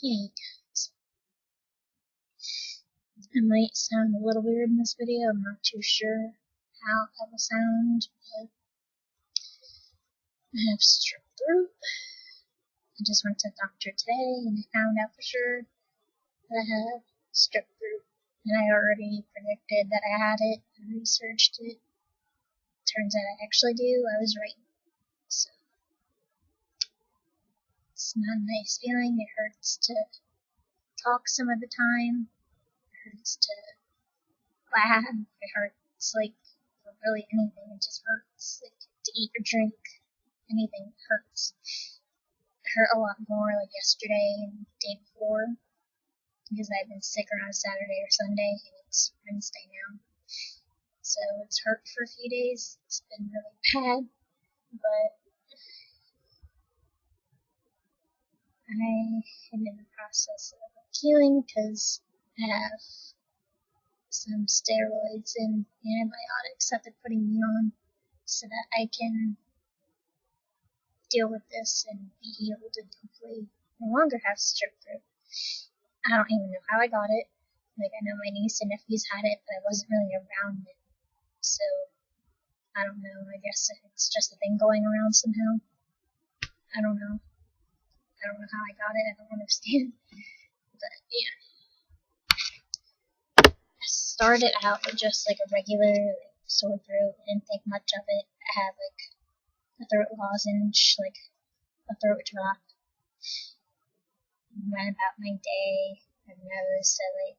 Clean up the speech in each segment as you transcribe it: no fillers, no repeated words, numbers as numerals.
Hey guys, I might sound a little weird in this video. I'm not too sure how I will sound, but I have strep throat. I just went to the doctor today and I found out for sure that I have strep throat. And I already predicted that I had it and researched it. Turns out I actually do. I was right. So it's not a nice feeling. It hurts to talk some of the time. It hurts to laugh. It hurts like for really anything. It just hurts. Like to eat or drink. Anything hurts. It hurt a lot more like yesterday and the day before because I've been sick around Saturday or Sunday and it's Wednesday now. So it's hurt for a few days. It's been really bad, but I am in the process of healing because I have some steroids and antibiotics that they're putting me on so that I can deal with this and be healed and hopefully no longer have strep throat. I don't even know how I got it. Like, I know my niece and nephews had it, but I wasn't really around it. So, I don't know. I guess it's just a thing going around somehow. I don't know. I don't know how I got it. I don't understand. But, yeah. I started out with just, like, a regular sore throat. I didn't think much of it. I had, like, a throat lozenge, like, a throat drop. Went about my day. I noticed that, like,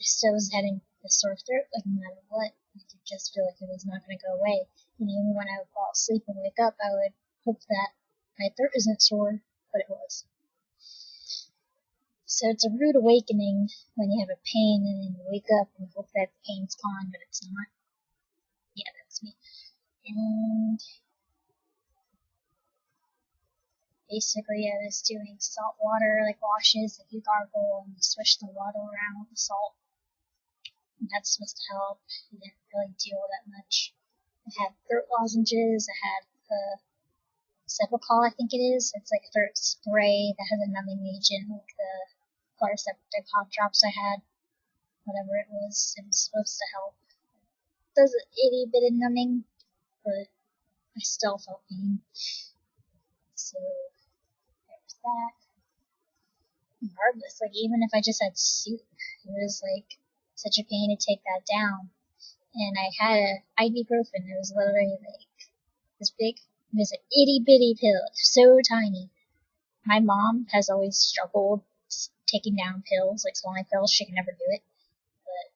I still was having a sore throat, like, no matter what. I could just feel like it was not going to go away. And even when I would fall asleep and wake up, I would hope that my throat isn't sore, but it was. So it's a rude awakening when you have a pain and then you wake up and hope that the pain's gone, but it's not. Yeah, that's me. And basically, I was doing salt water, like washes, like you gargle and you swish the water around with the salt. And that's supposed to help. It didn't really do all that much. I had throat lozenges. I had the Cepacol, I think it is. It's like a throat spray that has a numbing agent, like the Chloraseptic hot drops I had. Whatever it was supposed to help. It does an itty bit of numbing, but I still felt pain. So there's that. Regardless, like even if I just had soup, it was like such a pain to take that down. And I had a ibuprofen. It was literally like this big. It was an itty bitty pill, so tiny. My mom has always struggled taking down pills, like swallowing pills. She can never do it. But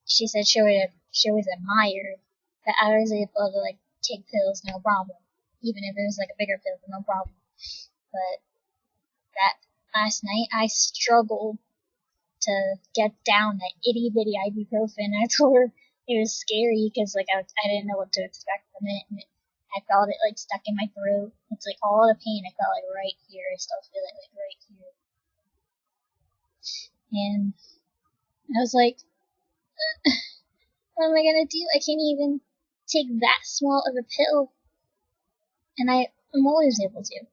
she said she always admired that I was able to like take pills no problem, even if it was like a bigger pill, no problem. But that last night I struggled to get down that itty bitty ibuprofen. I told her it was scary because like I didn't know what to expect from it, and I felt it like stuck in my throat. It's like all the pain I felt like right here. I still feel it like right here, and I was like, what am I gonna do? I can't even take that small of a pill, and I'm always able to.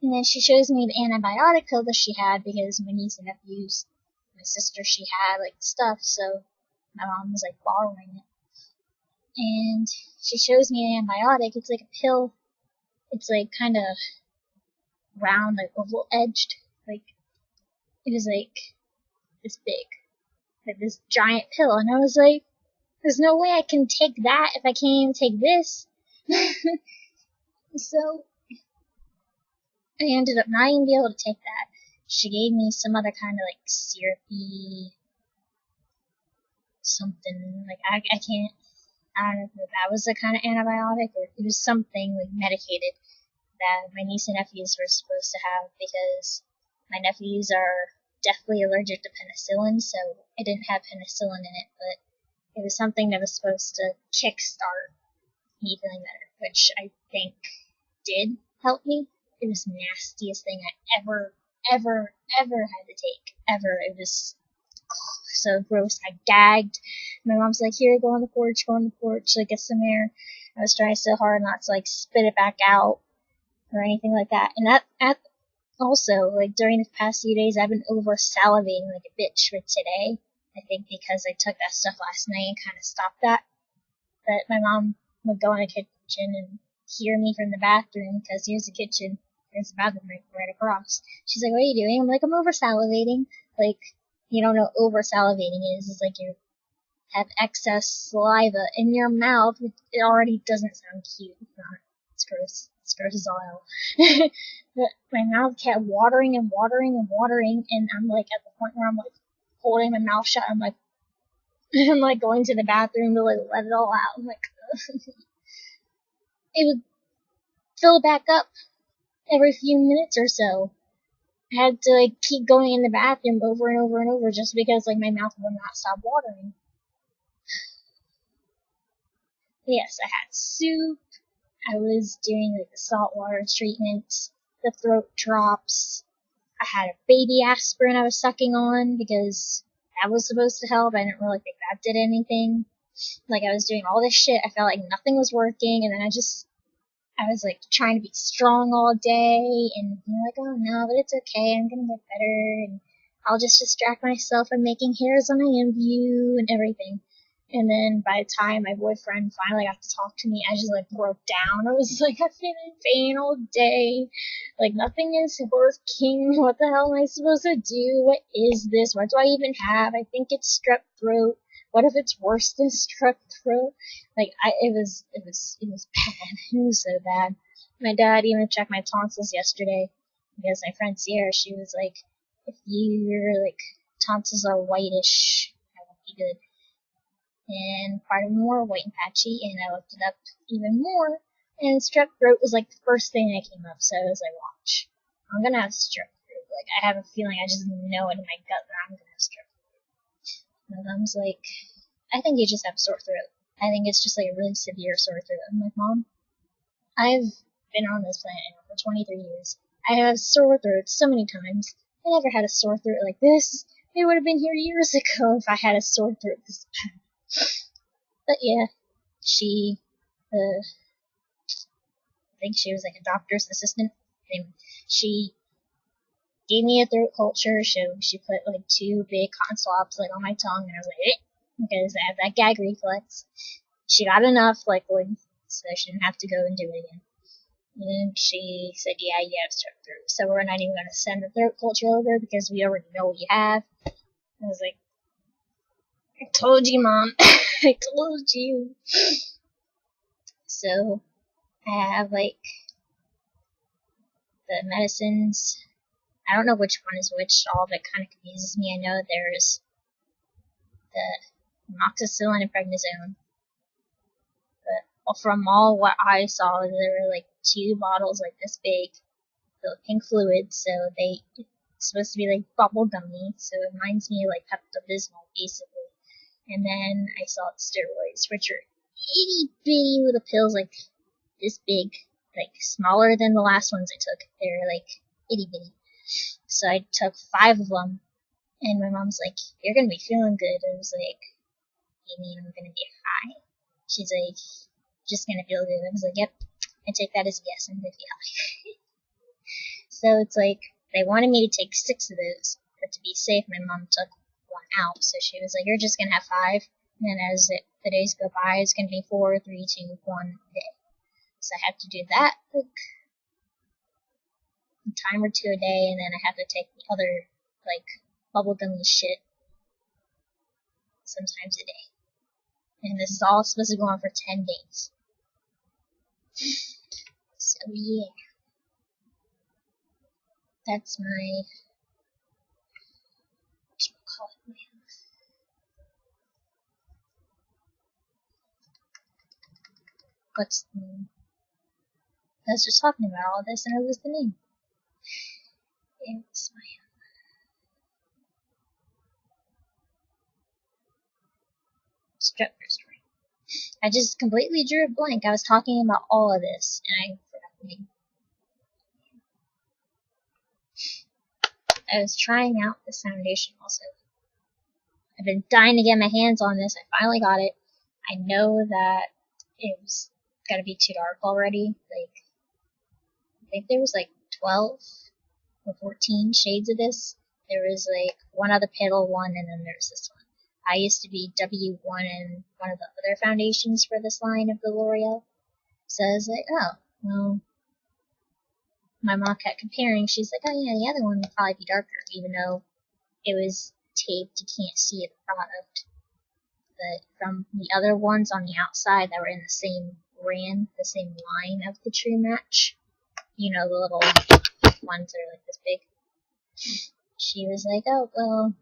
And then she shows me the antibiotic pill that she had because my niece and nephews, my sister, she had like stuff, so my mom was like borrowing it. And she shows me an antibiotic. It's like a pill. It's like kind of round, like oval edged. Like it was like this big, like this giant pill. And I was like, there's no way I can take that if I can't even take this. So I ended up not even being able to take that. She gave me some other kind of like syrupy something. Like I can't. I don't know if that was the kind of antibiotic or it was something like medicated that my niece and nephews were supposed to have because my nephews are deathly allergic to penicillin, so it didn't have penicillin in it, but it was something that was supposed to kickstart me feeling better, which I think did help me. It was the nastiest thing I ever had to take. Ever. It was so gross. I gagged. My mom's like, here, go on the porch, like get some air. I was trying so hard not to like spit it back out or anything like that. And Also, like during the past few days, I've been over salivating like a bitch for today. I think because I took that stuff last night and kind of stopped that. But my mom would go in the kitchen and hear me from the bathroom because here's the kitchen, there's the bathroom right across. She's like, "What are you doing?" I'm like, "I'm over salivating." Like, you don't know what over salivating is. It's like you have excess saliva in your mouth. It already doesn't sound cute. It's not. It's gross. It's gross as all hell. But my mouth kept watering and watering and watering, and I'm like at the point where I'm like holding my mouth shut. I'm like, I'm like going to the bathroom to like let it all out. I'm like, it would fill back up every few minutes or so. I had to like keep going in the bathroom over and over and over just because like my mouth would not stop watering. Yes, I had soup. I was doing like the saltwater treatment, the throat drops. I had a baby aspirin I was sucking on because that was supposed to help. I didn't really think that did anything. Like I was doing all this shit. I felt like nothing was working, and then I was like trying to be strong all day, and you're like, oh no, but it's okay. I'm gonna get better, and I'll just distract myself by making hairs on my view and everything. And then by the time my boyfriend finally got to talk to me, I just like broke down. I was like, I've been in pain all day. Like nothing is working. What the hell am I supposed to do? What is this? What do I even have? I think it's strep throat. What if it's worse than strep throat? Like it was bad. It was so bad. My dad even checked my tonsils yesterday because my friend Sierra, she was like, if your like tonsils are whitish, that won't be good. And part of them were white and patchy, and I looked it up even more, and strep throat was like the first thing that came up, so I was like, watch, I'm gonna have strep throat. Like, I have a feeling, I just know in my gut that I'm gonna have strep throat. My mom's like, I think you just have sore throat. I think it's just like a really severe sore throat. I'm like, Mom, I've been on this planet for 23 years. I have sore throat so many times. I never had a sore throat like this. It would have been here years ago if I had a sore throat this bad. But yeah, she, I think she was like a doctor's assistant, and she gave me a throat culture, so she put like 2 big cotton swabs like on my tongue, and I was like, because I have that gag reflex. She got enough, like, so I shouldn't have to go and do it again. And she said, yeah, you have strep throat, so we're not even going to send the throat culture over because we already know what you have. I was like, I told you, Mom. I told you. So, I have, like, the medicines. I don't know which one is which. All of it kind of confuses me. I know there's the amoxicillin and prednisone. But from all what I saw, there were, like, 2 bottles, like, this big, the pink fluid, so it's supposed to be, like, bubble gummy, so it reminds me of, like, Pepto-Bismol, basically. And then I saw steroids, which are itty bitty little pills, like this big, like smaller than the last ones I took. They're like itty bitty. So I took 5 of them, and my mom's like, "You're gonna be feeling good." I was like, "You mean I'm gonna be high?" She's like, "Just gonna feel good." I was like, "Yep." I take that as a yes. I'm gonna be high. So it's like they wanted me to take 6 of those, but to be safe, my mom took 1 out. So she was like, "You're just gonna have 5." And then as the days go by, it's gonna be 4, 3, 2, 1 day. So I have to do that like a time or 2 a day, and then I have to take the other like bubblegummy shit sometimes a day. And this is all supposed to go on for 10 days. So yeah, that's my what's the name? I was just talking about all this, and I lose the name. It's my strep story. I just completely drew a blank. I was talking about all of this, and I forgot the name. I was trying out this foundation also. I've been dying to get my hands on this. I finally got it. I know that it was gonna be too dark already. Like, I think there was like 12 the 14 shades of this. There was like one other pale one, and then there's this one. I used to be W1 in one of the other foundations for this line of the L'Oreal. So I was like, oh, well, my mom kept comparing. She's like, oh yeah, the other one would probably be darker, even though it was taped, you can't see the product. But from the other ones on the outside that were in the same brand, the same line of the True Match, you know, the little ones that are like this big, she was like, oh, well,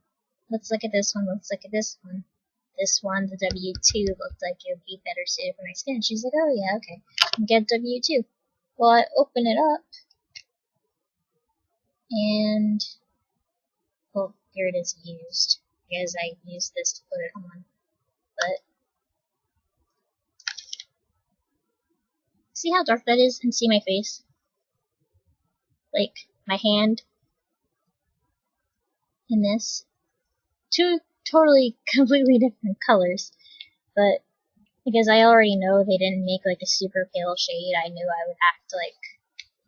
let's look at this one, let's look at this one. This one, the W2, looked like it would be better suited for my skin. She's like, oh yeah, okay, get W2. Well, I open it up, and, well, here it is used, because I used this to put it on. But, see how dark that is, and see my face? Like, my hand in this. Two totally, completely different colors, but because I already know they didn't make like a super pale shade, I knew I would have to like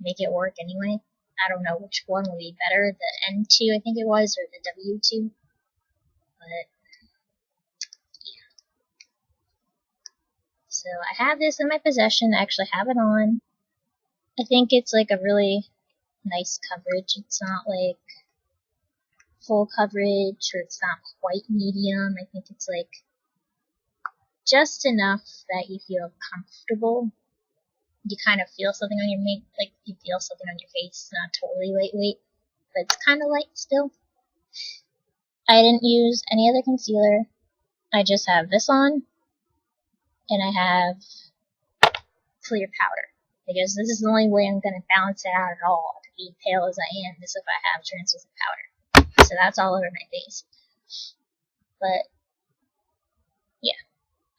make it work anyway. I don't know which one would be better, the N2 I think it was, or the W2, but yeah. So I have this in my possession, I actually have it on. I think it's like a really nice coverage. It's not like full coverage, or it's not quite medium. I think it's like just enough that you feel comfortable. You kind of feel something on your like you feel something on your face. It's not totally lightweight, but it's kind of light still. I didn't use any other concealer. I just have this on, and I have clear powder, because this is the only way I'm going to balance it out at all. To be pale as I am is if I have translucent powder. So that's all over my face. But yeah,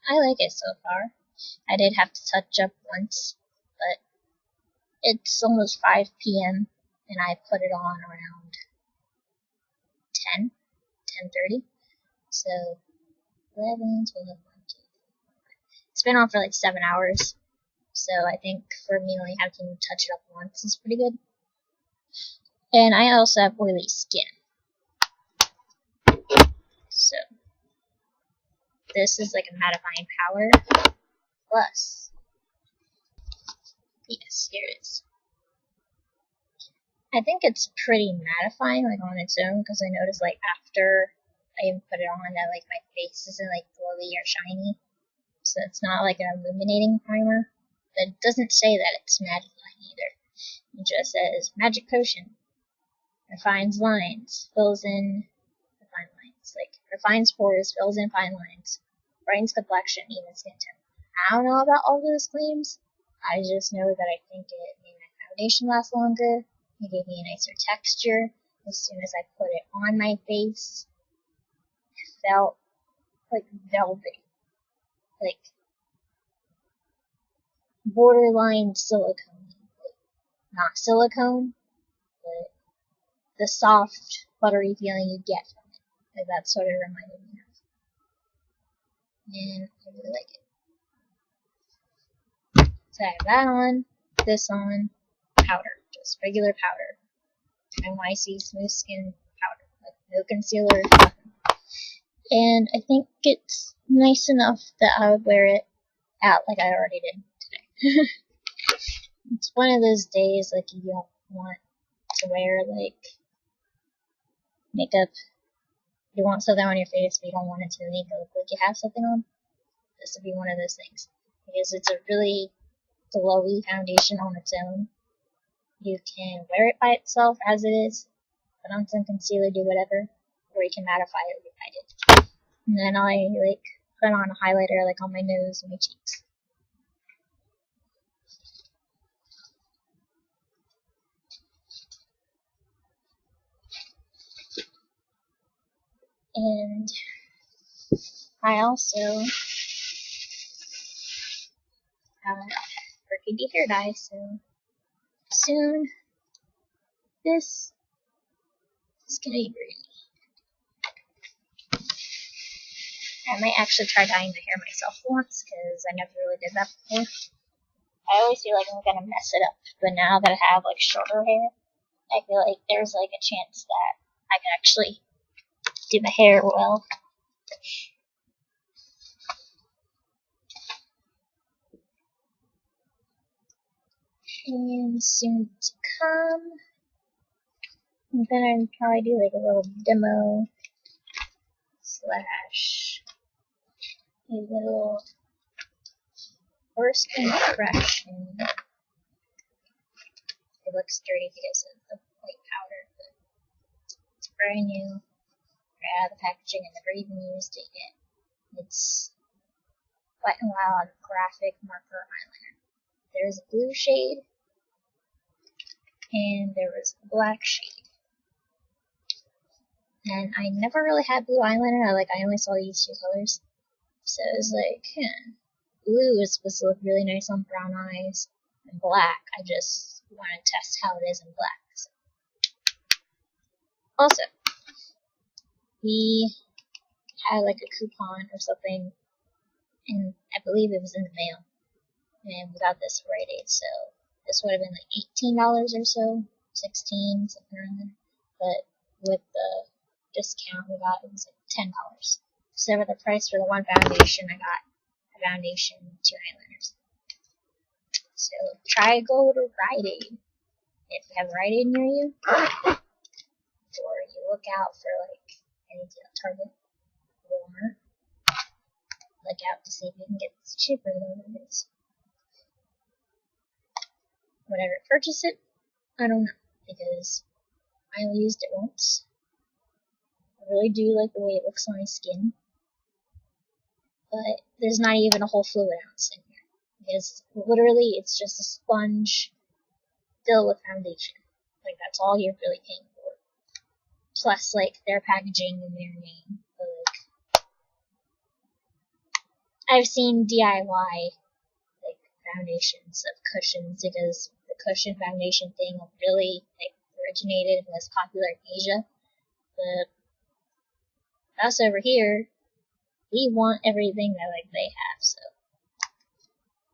I like it so far. I did have to touch up once, but it's almost 5 p.m. and I put it on around 10:30. So 11, 12, 1, 2, 3, 4. It's been on for like 7 hours. So I think for me only having to touch it up once is pretty good. And I also have oily skin. So this is like a mattifying powder. Plus, yes, here it is. I think it's pretty mattifying, like on its own, because I noticed like after I even put it on that like my face isn't like glowy or shiny. So it's not like an illuminating primer. But it doesn't say that it's mattifying either. It just says magic potion. Refines lines, fills in fine lines, like refines pores, fills in fine lines, brightens complexion, even skin tone. I don't know about all those claims. I just know that I think it made my foundation last longer. It gave me a nicer texture. As soon as I put it on my face, it felt like velvet, like borderline silicone. Like, not silicone, but the soft, buttery feeling you get from it. Like that's what it reminded me of. And I really like it. So I have that on, this on, powder. Just regular powder. NYC Smooth Skin powder. Like no concealer, nothing. And I think it's nice enough that I would wear it out like I already did today. It's one of those days like you don't want to wear like makeup. You want something on your face, but you don't want it to make it look like you have something on. This would be one of those things. Because it's a really glowy foundation on its own. You can wear it by itself as it is, put on some concealer, do whatever, or you can mattify it like I did. And then I like put on a highlighter like on my nose and my cheeks. And I also have burgundy hair dye, so soon this is gonna be pretty. I might actually try dyeing the hair myself once, because I never really did that before. I always feel like I'm gonna mess it up, but now that I have like shorter hair, I feel like there's like a chance that I could actually do my hair well. And soon to come, I'm gonna probably do like a little demo slash a little first impression. It looks dirty because of the white powder, but it's brand new, right out of the packaging. I never even used it yet. It's Wet n Wild Graphic Marker Eyeliner. There's a blue shade, and there was a black shade. And I never really had blue eyeliner. I only saw these two colors. So it was like, blue is supposed to look really nice on brown eyes, and black, I just want to test how it is in black. So. Also, we had like a coupon or something, and I believe it was in the mail, and we got this for Rite Aid, so this would have been like $18 or so, 16, something around there, but with the discount we got, it was like $10. So for the price for the one foundation, I got a foundation and 2 eyeliners. So try go to Rite Aid if you have Rite Aid near you, or you look out for like any Target, Walmart. Look out to see if you can get this cheaper than it is. Would I ever purchase it? I don't know, because I only used it once. I really do like the way it looks on my skin, but there's not even a whole fluid ounce in here, because literally it's just a sponge filled with foundation. Like, that's all you're really paying for. Plus, like, their packaging and their name. Like, I've seen DIY, like, foundations of cushions, because the cushion foundation thing really, like, originated and was popular in Asia. But us over here, we want everything that, like, they have, so,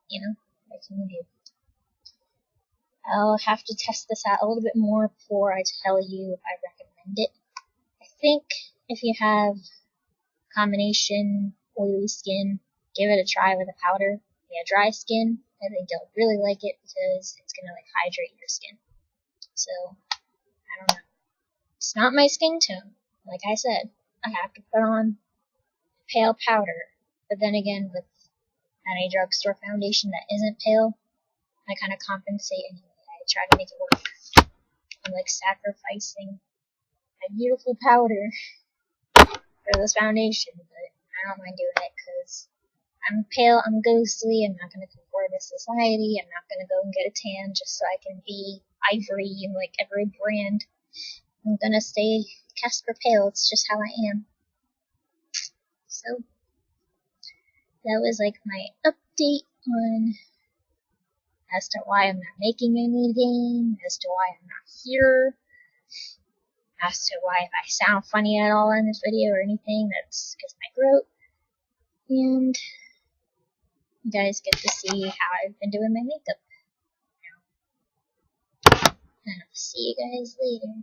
you know, what can we do? I'll have to test this out a little bit more before I tell you if I recommend it. I think if you have combination oily skin, give it a try with a powder. If you have dry skin, I think you'll really like it because it's gonna like hydrate your skin. So, I don't know. It's not my skin tone. Like I said, I have to put on pale powder. But then again, with any drugstore foundation that isn't pale, I kind of compensate anyway. I try to make it work. I'm like sacrificing my beautiful powder for this foundation, but I don't mind doing it because I'm pale, I'm ghostly, I'm not going to conform to society, I'm not going to go and get a tan just so I can be ivory in like every brand. I'm going to stay Casper pale, it's just how I am. So, that was like my update on as to why I'm not making anything, as to why I'm not here, as to why if I sound funny at all in this video or anything, that's because of my throat. And you guys get to see how I've been doing my makeup. And I'll see you guys later.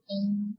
And